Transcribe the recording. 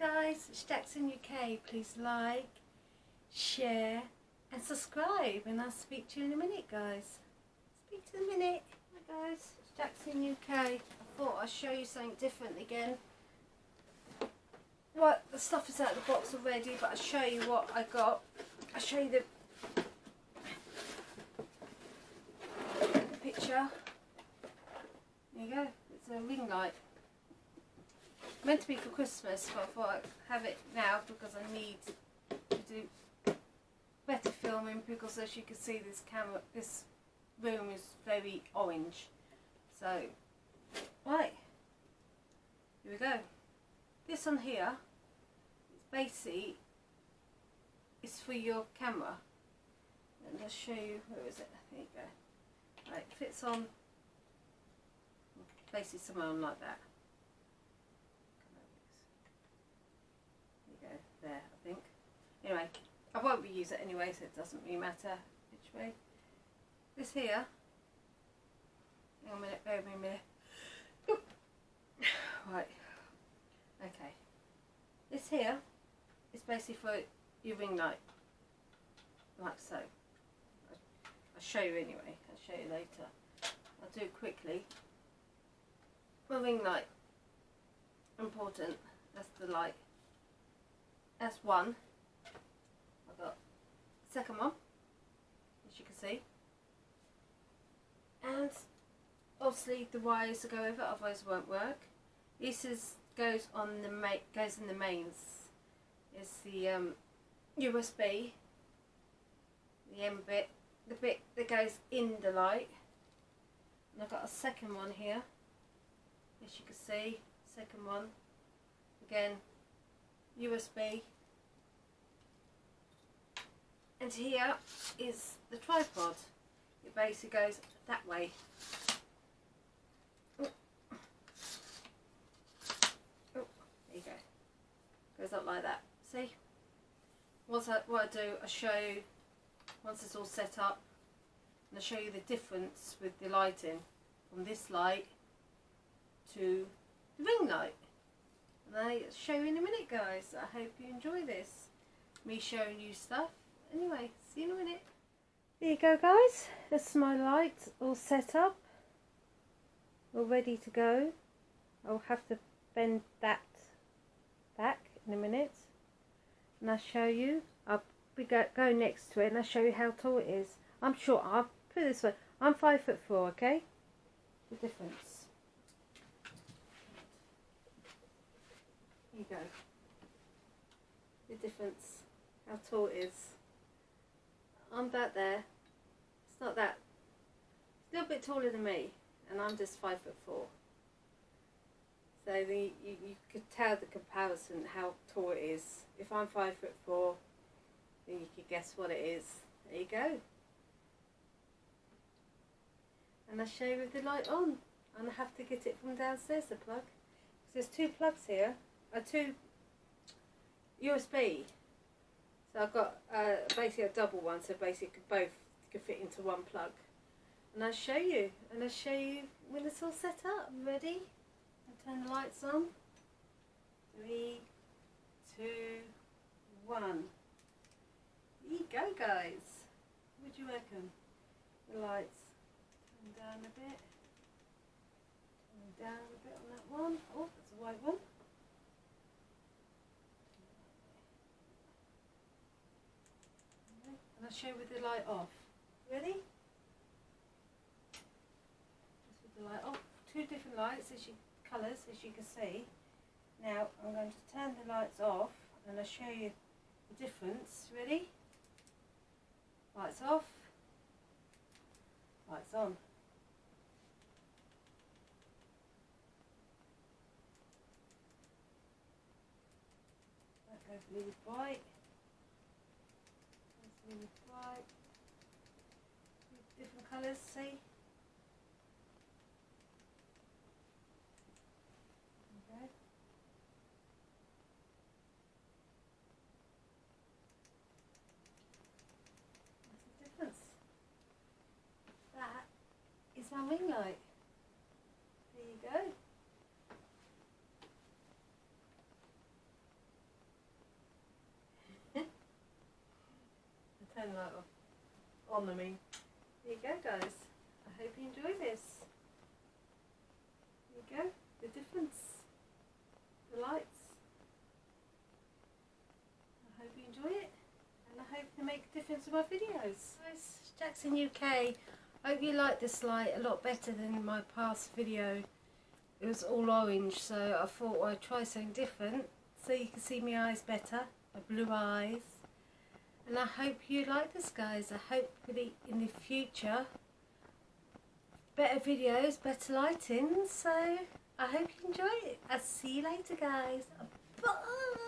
guys, it's Victsing UK. Please like, share and subscribe, and I'll speak to you in a minute, guys. Speak to you in a minute. Hi guys, it's Victsing UK. I thought I'd show you something different again. Right, the stuff is out of the box already, but I'll show you what I got. I'll show you the picture. There you go, it's a ring light. Meant to be for Christmas, but I thought I'd have it now because I need to do better filming, because as you can see this room is very orange. So, right, here we go. This on here is basically, it's for your camera. And I'll show you, where is it? There you go. Right, fits on, place it somewhere on like that. There you go, there I think. Anyway, I won't reuse it anyway, so it doesn't really matter which way. This here, hang on a minute, bear with me a minute. Oop. Right, okay. This here is basically for your ring light, like so. I'll show you anyway, I'll show you later. I'll do it quickly. My ring light, important, that's the light. That's one. I've got the second one, as you can see. And obviously the wires to go over, otherwise it won't work. This goes in the mains. It's the USB, the M bit, the bit that goes in the light. And I've got a second one here, as you can see, second one, again USB. And here is the tripod. It basically goes that way. Oh, there you go. Goes up like that. See? What I do, I show you, once it's all set up, and I show you the difference with the lighting from this light to the ring light. And I'll show you in a minute, guys. I hope you enjoy this. Me showing you stuff. Anyway, see you in a minute. There you go, guys. That's my light all set up. All ready to go. I'll have to bend that back in a minute. And I'll show you. I'll be go next to it and I'll show you how tall it is. I'm short. I'll put it this way. I'm 5'4", okay? The difference. There you go. The difference. How tall it is. I'm about there. It's not that. It's a little bit taller than me, and I'm just 5'4". So you could tell the comparison how tall it is. If I'm 5'4", then you could guess what it is. There you go. And I'll show you with the light on. And I have to get it from downstairs, the plug. So there's two plugs here. Two USB. So I've got basically a double one, so basically both could fit into one plug. And I'll show you, when it's all set up. Ready? I'll turn the lights on. 3, 2, 1. Here you go, guys. What do you reckon? The lights. Turn down a bit. Turn down a bit on that one. Oh, that's a white one. And I'll show you with the light off. Ready? Just with the light off. Two different lights, colours, as you can see. Now I'm going to turn the lights off and I'll show you the difference. Ready? Lights off. Lights on. That goes really bright. Really bright. Different colours, see? Okay. That's the difference. That is my ring light. There you go. Turn the light off. On, I mean. There you go, guys. I hope you enjoy this. There you go. The difference. The lights. I hope you enjoy it. And I hope you make a difference in my videos. Guys, Jackson UK. I hope you like this light a lot better than my past video. It was all orange, so I thought I'd try something different so you can see my eyes better, my blue eyes. And I hope you like this, guys. I hope in the future better videos, better lighting, so I hope you enjoy it. I'll see you later, guys. Bye.